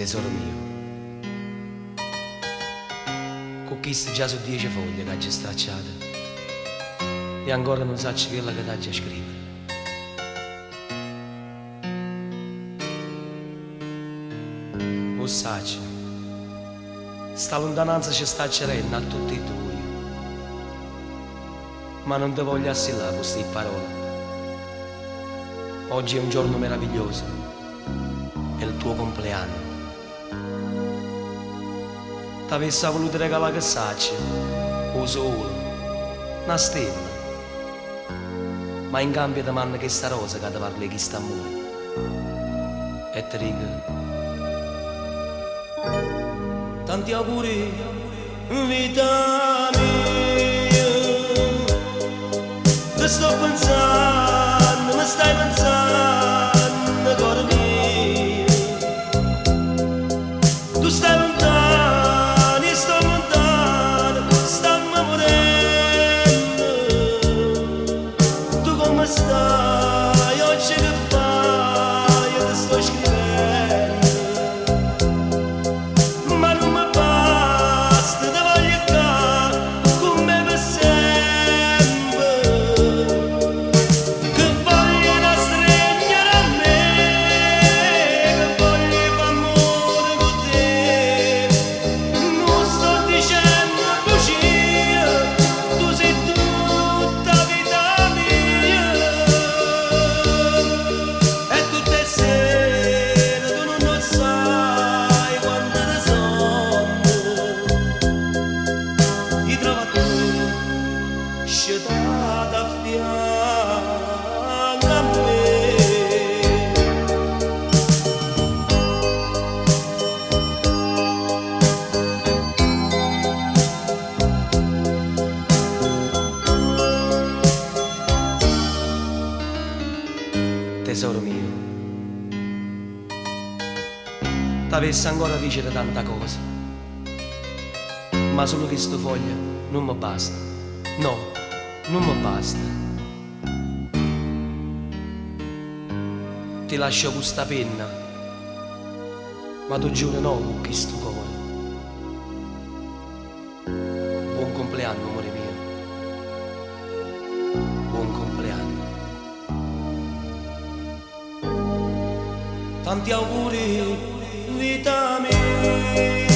Tesoro mio, con questo già su 10 foglie che hai stracciate e ancora non sai quella che t'hai a scrivere. Lo sai, sta lontananza ci sta cerendo a tutti e due, ma non ti voglio assillare con queste parole. Oggi è un giorno meraviglioso, è il tuo compleanno. T'avessi voluto regalare che sacci, o solo, una stella, ma in cambio ti manda questa rosa che ti parla di questo amore. E ti dico, tanti auguri, vita mia, ti sto pensando, mi stai pensando, cuore mio, tu stai lontano, io sto lontano, stiamo morendo, tu come stai, oggi che fai, io ti sto scrivendo. Da fianco a me, tesoro mio, t'avessi ancora dicere tanta cosa, ma solo questo foglia non mi basta, no, non mi basta. Ti lascio con sta penna, ma tu giuro no con questo cuore. Buon compleanno, amore mio. Buon compleanno. Tanti auguri, vita mia.